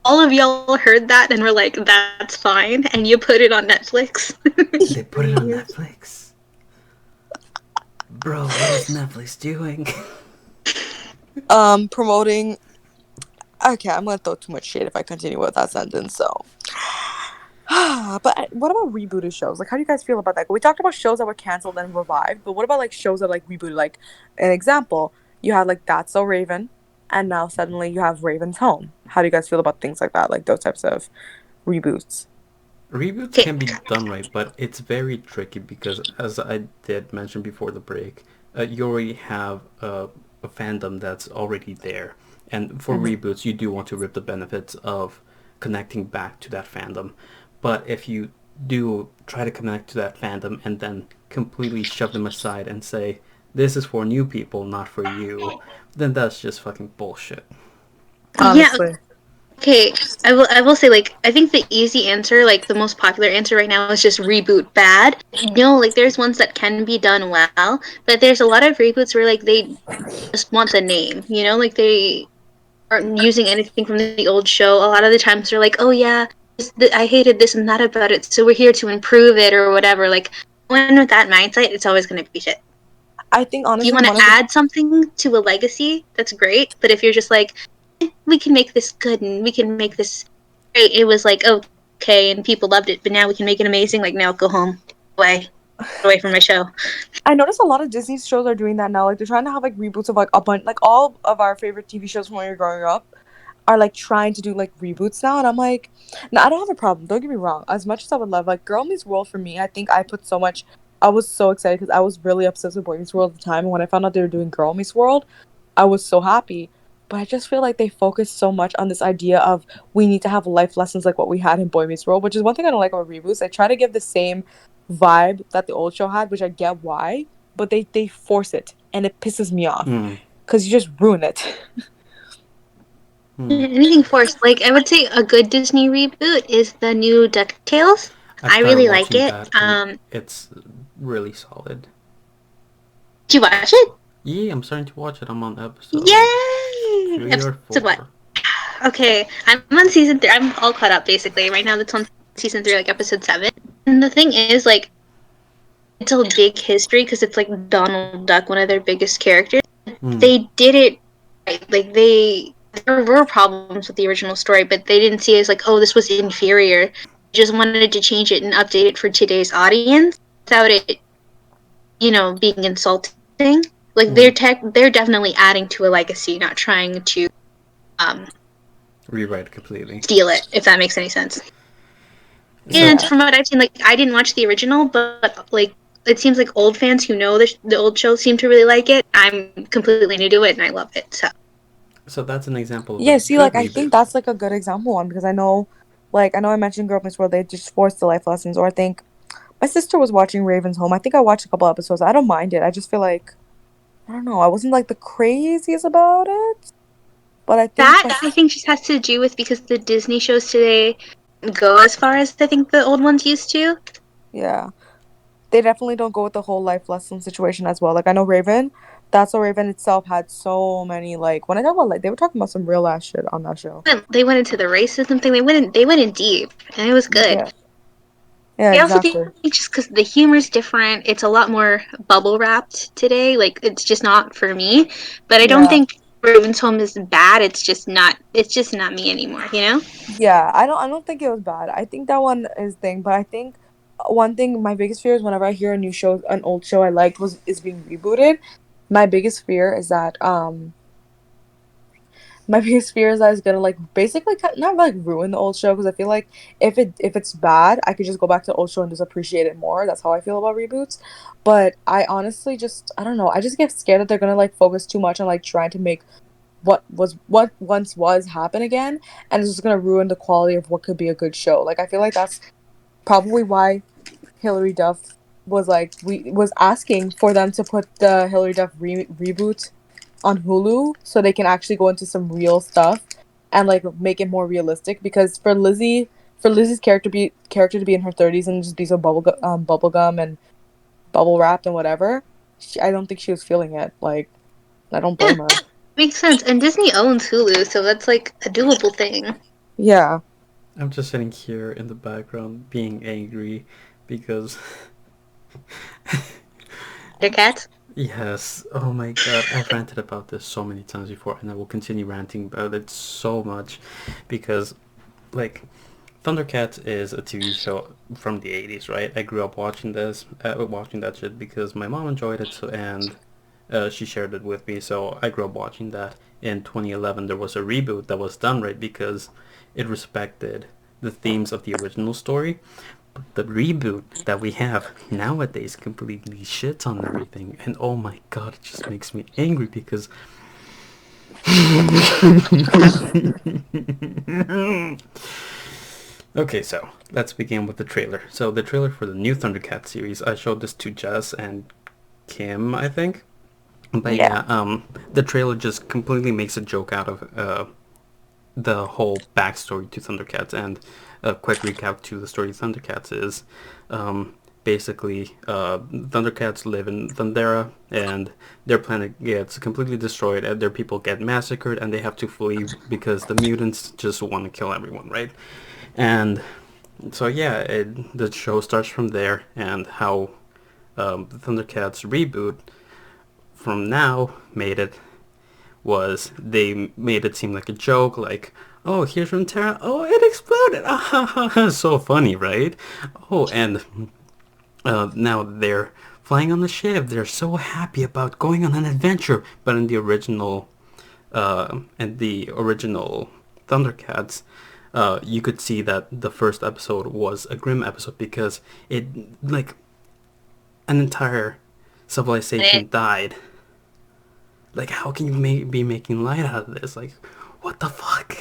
all of y'all heard that and were like, that's fine, and you put it on Netflix. They put it on Netflix. Bro, what is Netflix doing? Promoting. Okay, I'm gonna throw too much shade if I continue with that sentence. So, but what about rebooted shows? Like, how do you guys feel about that? We talked about shows that were canceled and revived, but what about like shows that like rebooted? Like, an example, you had like That's So Raven, and now suddenly you have Raven's Home. How do you guys feel about things like that? Like those types of reboots? Reboots can be done right, but it's very tricky because, as I did mention before the break, you already have a fandom that's already there. And for reboots, you do want to reap the benefits of connecting back to that fandom. But if you do try to connect to that fandom and then completely shove them aside and say, this is for new people, not for you, then that's just fucking bullshit. Honestly. Yeah. Okay, I will say, like, I think the easy answer, like the most popular answer right now, is just reboot bad. No, like there's ones that can be done well, but there's a lot of reboots where like they just want the name, you know, like they aren't using anything from the old show. A lot of the times they're like, oh yeah, I hated this and that about it, so we're here to improve it or whatever. Like, when with that mindset, it's always going to be shit. I think honestly, If you want to add something to a legacy, that's great. But if you're just like, we can make this good and we can make this great, it was like, okay, and people loved it, but now we can make it amazing. Like, now go home, away from my show. I noticed a lot of Disney shows are doing that now. Like, they're trying to have like reboots of like a bunch, like all of our favorite TV shows from when we were growing up are like trying to do like reboots now, and I'm like, no, I don't have a problem. Don't get me wrong. As much as I would love like Girl Meets World for me, I think I put so much. I was so excited because I was really obsessed with Boy Meets World at the time, and when I found out they were doing Girl Meets World, I was so happy. But I just feel like they focus so much on this idea of we need to have life lessons like what we had in Boy Meets World, which is one thing I don't like about reboots. They try to give the same vibe that the old show had, which I get why, but they force it, and it pisses me off because you just ruin it. Anything forced. Like, I would say a good Disney reboot is the new DuckTales. I really like it. It's really solid. Did you watch it? Yeah, I'm starting to watch it. I'm on episode Yay! 3 or 4. Episode what? Okay, I'm on season 3. I'm all caught up, basically. Right now, that's on season 3, like episode 7. And the thing is, like, it's a big history because it's, like, Donald Duck, one of their biggest characters. They did it right. Like, there were problems with the original story, but they didn't see it as, like, oh, this was inferior. They just wanted to change it and update it for today's audience without it, you know, being insulting. Like, they're definitely adding to a legacy, not trying to rewrite it completely. Steal it, if that makes any sense. And from what I've seen, like, I didn't watch the original, but like it seems like old fans who know the old show seem to really like it. I'm completely new to it, and I love it. So that's an example of Yeah, a see, good like, I think reboot. that's, like, a good example one, because I know, like, I know I mentioned Girl Next Door, they just forced the life lessons, or I think my sister was watching Raven's Home. I think I watched a couple episodes. I don't mind it. I just feel like, I don't know, I wasn't, like, the craziest about it, but I think That I think just has to do with because the Disney shows today go as far as I think the old ones used to. yeah, they definitely don't go with the whole life lesson situation as well. Like, I know Raven, That's So Raven itself had so many, like, when I talk about, like, they were talking about some real ass shit on that show. They went into the racism thing. They went in deep, and it was good. Yeah. Yeah, I also exactly. think just because the humor's different, it's a lot more bubble wrapped today. Like it's just not for me. But I don't Yeah. think Raven's Home is bad. It's just not. It's just not me anymore. You know. Yeah, I don't think it was bad. I think that one is thing, but I think one thing my biggest fear is whenever I hear a new show, an old show I liked is being rebooted. My biggest fear is that my biggest fear is that it's gonna like basically not like ruin the old show because I feel like if it's bad, I could just go back to the old show and just appreciate it more. That's how I feel about reboots. But I honestly just I don't know. I just get scared that they're gonna like focus too much on like trying to make what once was happen again, and it's just gonna ruin the quality of what could be a good show. Like I feel like that's probably why Hilary Duff was asking for them to put the Hilary Duff reboot on Hulu so they can actually go into some real stuff and like make it more realistic. Because for Lizzie's character to be in her 30s and just be so bubblegum and bubble wrapped and whatever, I don't think she was feeling it. Like I don't blame her. Makes sense. And Disney owns Hulu, so that's like a doable thing. Yeah. I'm just sitting here in the background being angry because Thundercats. yes, oh my god, I've ranted about this so many times before and I will continue ranting about it so much because like Thundercats is a TV show from the 80s, right? I grew up watching watching that shit because my mom enjoyed it and she shared it with me, so I grew up watching that. In 2011, there was a reboot that was done right because it respected the themes of the original story. But the reboot that we have nowadays completely shits on everything, and oh my god, it just makes me angry because. Okay, so let's begin with the trailer. So the trailer for the new Thundercats series, I showed this to Jess and Kim, I think. But yeah, the trailer just completely makes a joke out of the whole backstory to Thundercats. And a quick recap to the story of Thundercats is basically Thundercats live in Thundera and their planet gets completely destroyed and their people get massacred and they have to flee because the mutants just want to kill everyone, right? And so yeah, the show starts from there and how the Thundercats reboot from now made it was they made it seem like a joke, like, oh, here's from Terra, oh, it exploded, ah, ha, ha, ha. So funny, right? Oh, and now they're flying on the ship, they're so happy about going on an adventure, but in the original Thundercats, you could see that the first episode was a grim episode because it, like, an entire civilization died. Like, how can you be making light out of this? Like, what the fuck?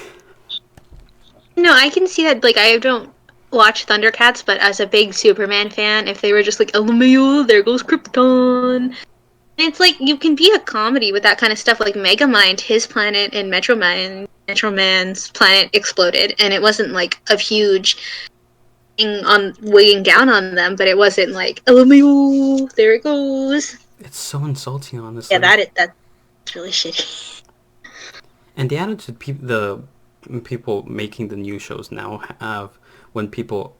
No, I can see that. Like, I don't watch Thundercats, but as a big Superman fan, if they were just like, LMAO, there goes Krypton. It's like, you can be a comedy with that kind of stuff. Like, Megamind, his planet, and Metroman's planet exploded, and it wasn't like a huge thing on weighing down on them, but it wasn't like, LMAO, there it goes. It's so insulting, honestly. Yeah, that's really shitty. And the attitude the people making the new shows now have when people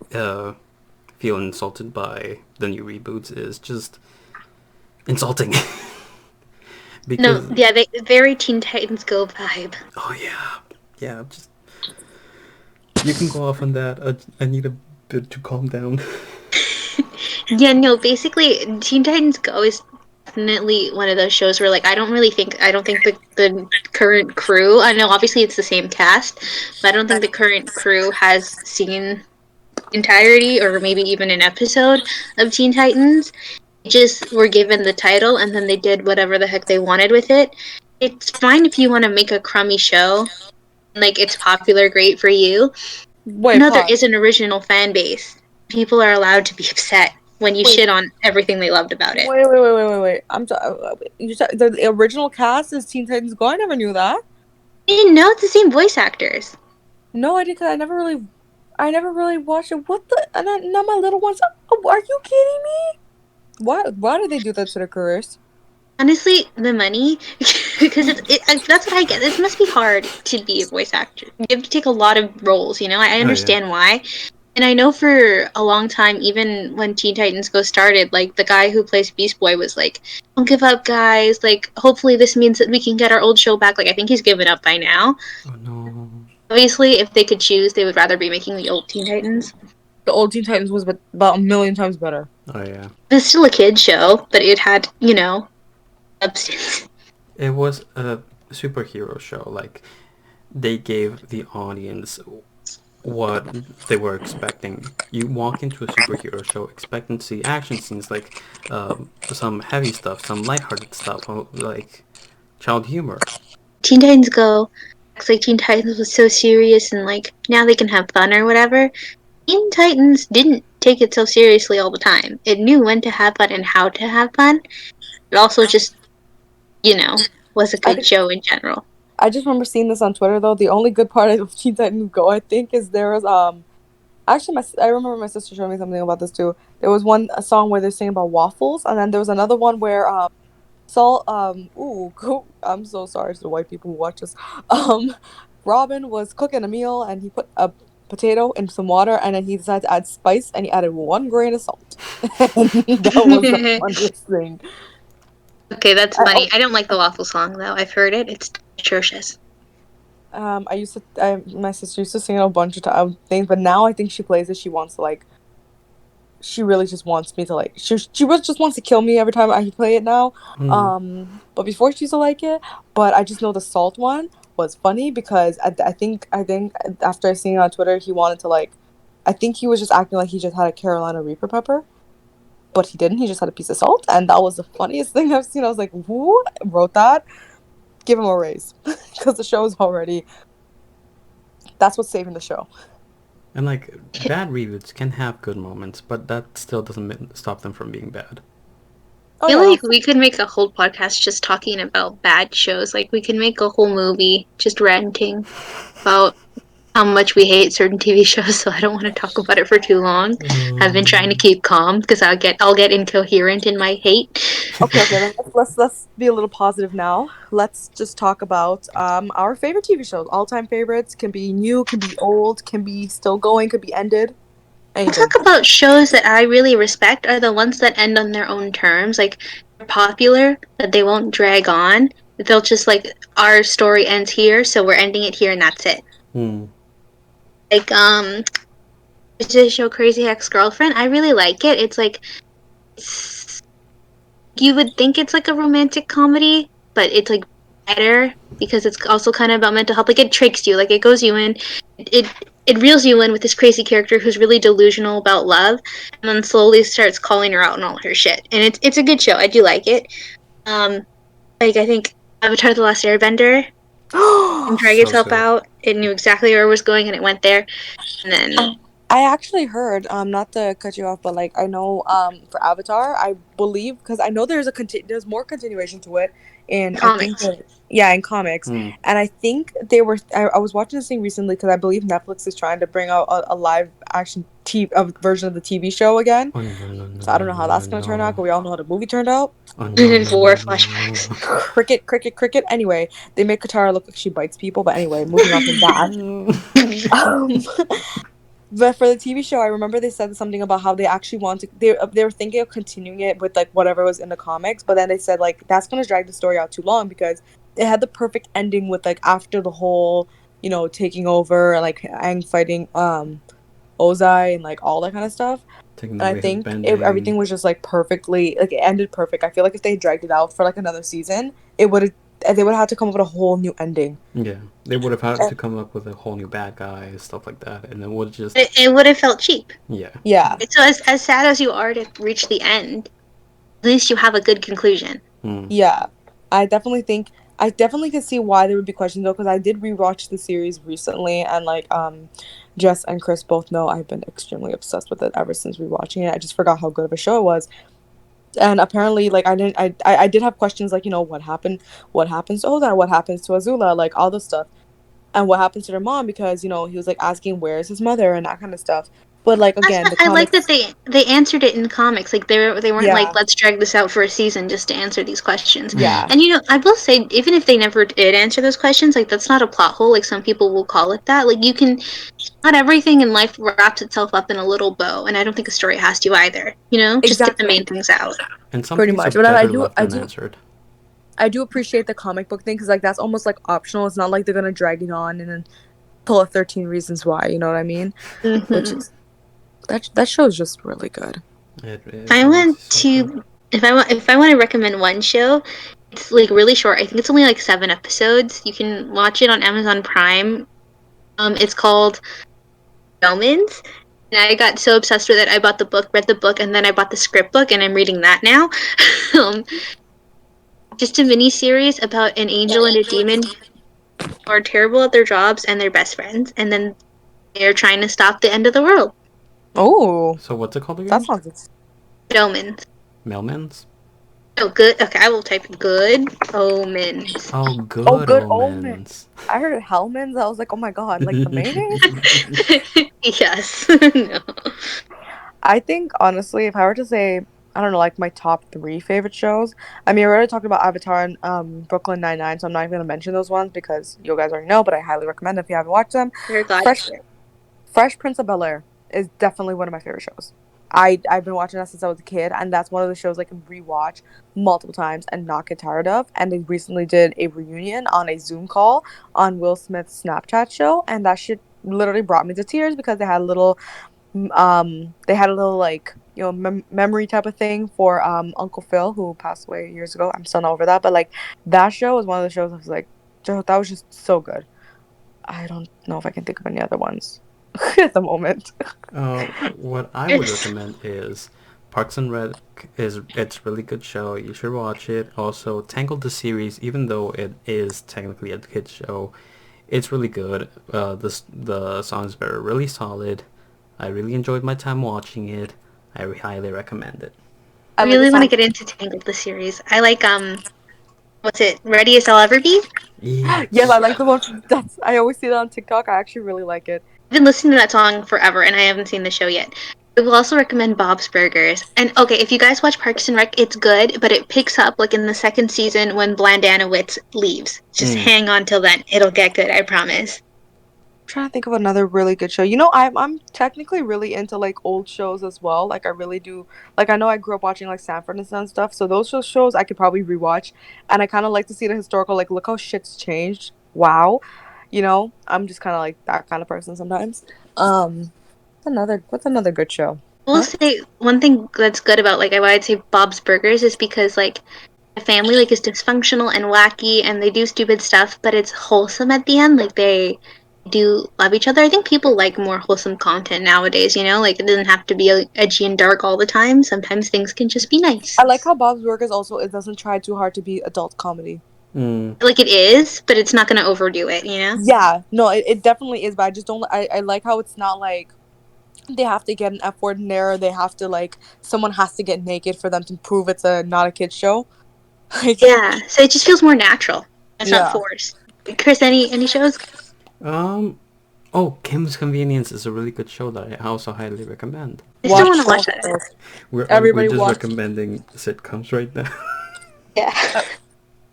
feel insulted by the new reboots is just insulting. Because, no, yeah, they very Teen Titans Go vibe. Oh yeah, just you can go off on that. I need a bit to calm down. Yeah, no, basically, Teen Titans Go is definitely one of those shows where, like, I don't think the current crew, I know obviously it's the same cast, but I don't think the current crew has seen entirety or maybe even an episode of Teen Titans. They just were given the title and then they did whatever the heck they wanted with it. It's fine if you want to make a crummy show, like it's popular, great for you. Wait, No, there pause. is an original fan base. People are allowed to be upset when you shit on everything they loved about it. Wait. The original cast is Teen Titans Go? I never knew that. I didn't know it's the same voice actors. No, I did. Cause I never really watched it. What the? And now my little ones. Oh, are you kidding me? Why do they do that to their careers? Honestly, the money, because that's what I get. It must be hard to be a voice actor. You have to take a lot of roles, you know? I understand why. And I know for a long time, even when Teen Titans Go started, like, the guy who plays Beast Boy was like, don't give up, guys. Like, hopefully this means that we can get our old show back. Like, I think he's given up by now. Oh, no. Obviously, if they could choose, they would rather be making the old Teen Titans. The old Teen Titans was about a million times better. Oh, yeah. It was still a kid's show, but it had, you know, substance. It was a superhero show. Like, they gave the audience what they were expecting. You walk into a superhero show expecting to see action scenes, like some heavy stuff, some lighthearted stuff, like child humor. Teen Titans Go acts like Teen Titans was so serious and like now they can have fun or whatever. Teen Titans didn't take itself seriously all the time. It knew when to have fun and how to have fun. It also just, you know, was a good show in general. I just remember seeing this on Twitter though. The only good part of Teen Titans Go, I think, is there was actually I remember my sister showed me something about this too. There was a song where they're singing about waffles, and then there was another one where I'm so sorry to the white people who watch this. Robin was cooking a meal and he put a potato in some water and then he decided to add spice and he added 1 grain of salt. And that was the funniest thing. Okay, that's funny. I don't like the waffle song though. I've heard it. It's atrocious. My sister used to sing it a bunch of things, but now I think she plays it. She wants to like. She really just wants me to like. She really just wants to kill me every time I play it now. But before she used to like it. But I just know the salt one was funny because I think after I seen it on Twitter, he wanted to like. I think he was just acting like he just had a Carolina Reaper pepper. But he didn't. He just had a piece of salt, and that was the funniest thing I've seen. I was like, "Who wrote that? Give him a raise," because the show is already. That's what's saving the show. And like bad reboots can have good moments, but that still doesn't stop them from being bad. I feel like we could make a whole podcast just talking about bad shows. Like we can make a whole movie just ranting about how much we hate certain TV shows, so I don't want to talk about it for too long. I've been trying to keep calm because I'll get incoherent in my hate. Okay, then let's be a little positive now. Let's just talk about our favorite TV shows. All-time favorites. Can be new, can be old, can be still going, could be ended. I'll talk about shows that I really respect are the ones that end on their own terms. Like, they're popular, but they won't drag on. They'll just, like, our story ends here, so we're ending it here and that's it. Like, there's this show Crazy Ex-Girlfriend. I really like it. It's like, you would think it's like a romantic comedy, but it's like better because it's also kind of about mental health. Like, it tricks you. Like, it goes you in. It reels you in with this crazy character who's really delusional about love, and then slowly starts calling her out on all her shit. And it's a good show. I do like it. Like, I think Avatar: The Last Airbender and drag itself out. It knew exactly where it was going, and it went there. And then I actually heard, not to cut you off, but like I know, for Avatar, I believe because I know there's there's more continuation to it in comics. In comics, and I think they were. I was watching this thing recently because I believe Netflix is trying to bring out a live action version of the TV show again. So I don't know how that's gonna turn out, but we all know how the movie turned out. Four flashbacks. Cricket. Anyway, they make Katara look like she bites people, but anyway, moving on from that. But for the TV show, I remember they said something about how they actually they were thinking of continuing it with like whatever was in the comics, but then they said like that's gonna drag the story out too long because it had the perfect ending with like after the whole, you know, taking over, like Aang fighting Ozai and like all that kind of stuff. And I think if everything was just like perfectly, like it ended perfect. I feel like if they dragged it out for like another season, it would have they would have had to come up with a whole new ending. Yeah, they would have had to come up with a whole new bad guy and stuff like that, and it would just It would have felt cheap. Yeah. So as sad as you are to reach the end, at least you have a good conclusion. Yeah, I definitely could see why there would be questions though, because I did rewatch the series recently, and like Jess and Chris both know I've been extremely obsessed with it ever since rewatching it. I just forgot how good of a show it was. And apparently, like, I did have questions like, what happens to Oda, what happens to Azula, like all this stuff, and what happens to their mom, because he was like asking where's his mother and that kind of stuff. But like again, the I like comics, that they answered it in the comics. Like they weren't Yeah. like, let's drag this out for a season just to answer these questions. Yeah. And I will say, even if they never did answer those questions, like that's not a plot hole. Like some people will call it that. Like not everything in life wraps itself up in a little bow, and I don't think a story has to either. Just get the main things out. And some Pretty things much. are But better left unanswered. I do appreciate the comic book thing, because like that's almost like optional. It's not like they're gonna drag it on and then pull a 13 Reasons Why. You know what I mean? Mm-hmm. Which is that show is just really good. If I want to recommend one show, it's like really short. I think it's only like 7 episodes. You can watch it on Amazon Prime. It's called Romans. And I got so obsessed with it, I bought the book, read the book, and then I bought the script book, and I'm reading that now. Just a mini series about an angel and a demon who are terrible at their jobs and they're best friends, and then they're trying to stop the end of the world. Oh. So what's it called again? That sounds... Omens. Mailmans? Oh, good. Okay, I will type Good Omens. Oh, Good Omens. I heard Hellmans. I was like, oh my god, like the mayonnaise? Yes. No. I think, honestly, if I were to say, I don't know, like my top 3 favorite shows, I mean, we already talked about Avatar and Brooklyn Nine-Nine, so I'm not even going to mention those ones because you guys already know, but I highly recommend if you haven't watched them. Fresh Prince of Bel-Air is definitely one of my favorite shows. I've been watching that since I was a kid, and that's one of the shows I can rewatch multiple times and not get tired of. And they recently did a reunion on a Zoom call on Will Smith's Snapchat show, and that shit literally brought me to tears because they had a little like, memory type of thing for Uncle Phil, who passed away years ago. I'm still not over that, but like that show was one of the shows I was like, that was just so good. I don't know if I can think of any other ones at the moment. What I would recommend is Parks and Rec. It's a really good show. You should watch it. Also, Tangled the series, even though it is technically a kids show, it's really good. The songs are really solid. I really enjoyed my time watching it. I highly recommend it. I really want to get into Tangled the series. I like what's it? Ready as I'll Ever Be? Yes, I like the one. I always see that on TikTok. I actually really like it. I've been listening to that song forever, and I haven't seen the show yet. I will also recommend Bob's Burgers. And okay, if you guys watch Parks and Rec, it's good, but it picks up like in the second season when Blandanowitz leaves. Just hang on till then; it'll get good. I promise. I'm trying to think of another really good show. I'm technically really into like old shows as well. Like I really do. Like I know I grew up watching like Sanford and Son stuff, so those shows I could probably rewatch, and I kind of like to see the historical. Like, look how shit's changed. Wow, I'm just kind of like that kind of person sometimes. What's another good show? We'll say one thing that's good about like why I'd say Bob's Burgers is because like the family like is dysfunctional and wacky and they do stupid stuff, but it's wholesome at the end. Like they do love each other. I think people like more wholesome content nowadays, like it doesn't have to be edgy and dark all the time. Sometimes things can just be nice. I like how Bob's Burgers also, it doesn't try too hard to be adult comedy. Like it is, but it's not going to overdo it, Yeah, no, it definitely is, but I just don't, I like how it's not like they have to get an F word in there, they have to like, someone has to get naked for them to prove it's not a kid's show. Yeah, so it just feels more natural. It's not forced. Chris, any shows? Kim's Convenience is a really good show that I also highly recommend. I still want to watch that. We're just recommending sitcoms right now. Yeah.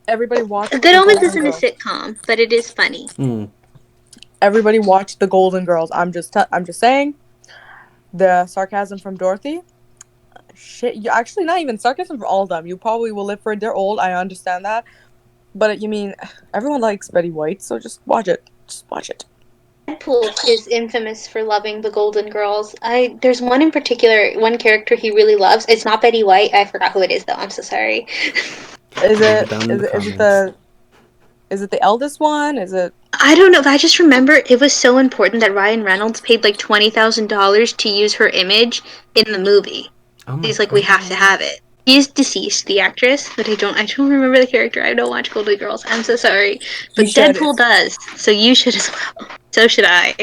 Everybody watch Good Omens isn't a sitcom, but it is funny. Everybody watch The Golden Girls. I'm just saying, the sarcasm from Dorothy. Shit, you actually not even sarcasm for all of them. You probably will live for it. They're old. I understand that, but you mean everyone likes Betty White, so just watch it. Just watch it. Deadpool is infamous for loving the Golden Girls. There's one in particular, one character he really loves. It's not Betty White. I forgot who it is though. I'm so sorry. Is it the Is it the eldest one? Is it? I don't know, but I just remember it was so important that Ryan Reynolds paid like $20,000 to use her image in the movie. Oh my He's like, God. we have to have it. She's deceased, the actress, but I don't remember the character. I don't watch Golden Girls. I'm so sorry. But Deadpool does, so you should as well. So should I.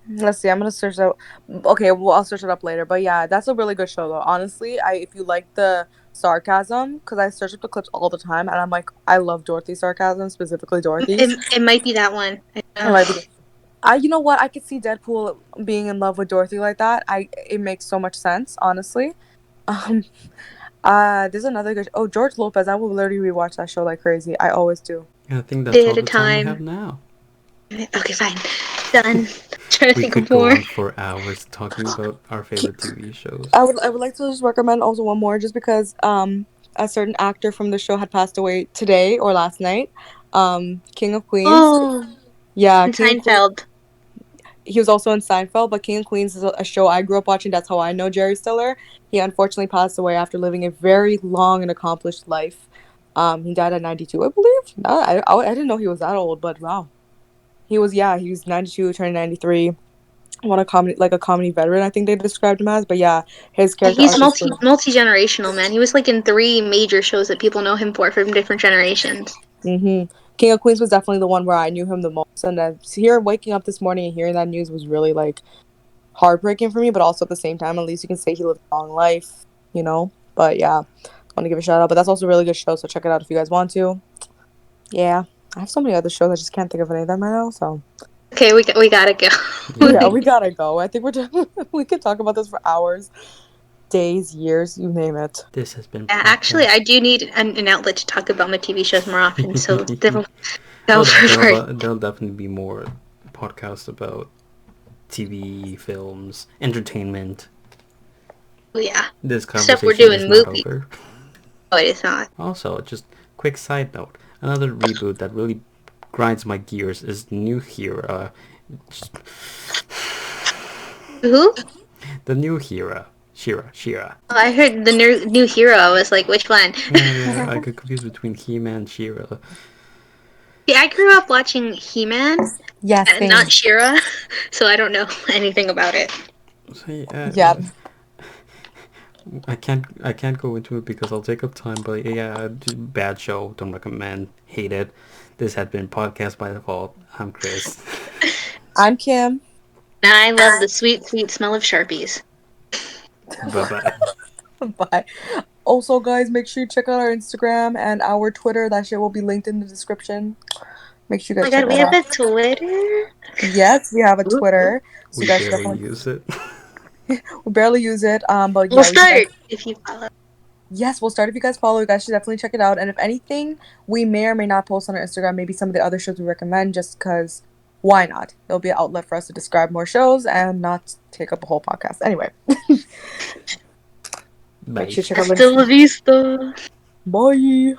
Let's see. I'm gonna search that. Okay, well, I'll search it up later. But yeah, that's a really good show, though. Honestly, if you like the sarcasm, because I search up the clips all the time, and I'm like, I love Dorothy's sarcasm, specifically Dorothy's. It might be that one. You know what? I could see Deadpool being in love with Dorothy like that. It makes so much sense, honestly. There's another good. Oh, George Lopez. I will literally rewatch that show like crazy. I always do. I think that's all the time we have now. Okay, fine. Done. Trying to We think could of more. go on for hours talking about our favorite TV shows. I would like to just recommend also one more, just because a certain actor from the show had passed away today or last night. King of Queens. Oh, yeah, King Seinfeld. He was also in Seinfeld, but King of Queens is a show I grew up watching. That's how I know Jerry Stiller. He unfortunately passed away after living a very long and accomplished life. He died at 92, I believe. I didn't know he was that old, but wow. He was 92, turning 93. A comedy veteran, I think they described him as. But yeah, his character. He's multi-generational, man. He was like in 3 major shows that people know him for from different generations. Mm-hmm. King of Queens was definitely the one where I knew him the most, and then waking up this morning and hearing that news was really like heartbreaking for me. But also at the same time, at least you can say he lived a long life, you know. But yeah, I want to give a shout out. But that's also a really good show, so check it out if you guys want to. Yeah, I have so many other shows, I just can't think of any of them right now. So okay, we gotta go. Yeah, we gotta go. I think we could talk about this for hours, days, years, you name it. This has been. Actually, I do need an outlet to talk about my TV shows more often. So there'll definitely be more podcasts about TV, films, entertainment. Yeah. This conversation Except we're doing movies. Over. Oh, it is not. Also, just quick side note: another reboot that really grinds my gears is New Hero. Who? The New Hero. Shira. Oh, I heard the new hero. I was like, which one? Yeah, I get confused between He-Man and Shira. Yeah, I grew up watching He-Man. Yes, not Shira, so I don't know anything about it. So, yeah. I can't go into it because I'll take up time. But yeah, bad show. Don't recommend. Hate it. This had been Podcast by Default. I'm Chris. I'm Kim. And I love the sweet, sweet smell of Sharpies. Bye-bye. Bye. Also, guys, make sure you check out our Instagram and our Twitter. That shit will be linked in the description. Make sure you guys check we have a Twitter? Yes, we have a Twitter. So We barely use it. We barely use it. But we'll start if you follow. Yes, we'll start if you guys follow. You guys should definitely check it out. And if anything, we may or may not post on our Instagram maybe some of the other shows we recommend, just because why not? There'll be an outlet for us to describe more shows and not take up a whole podcast. Anyway. Bye. Make sure you check out Hasta la vista. Bye.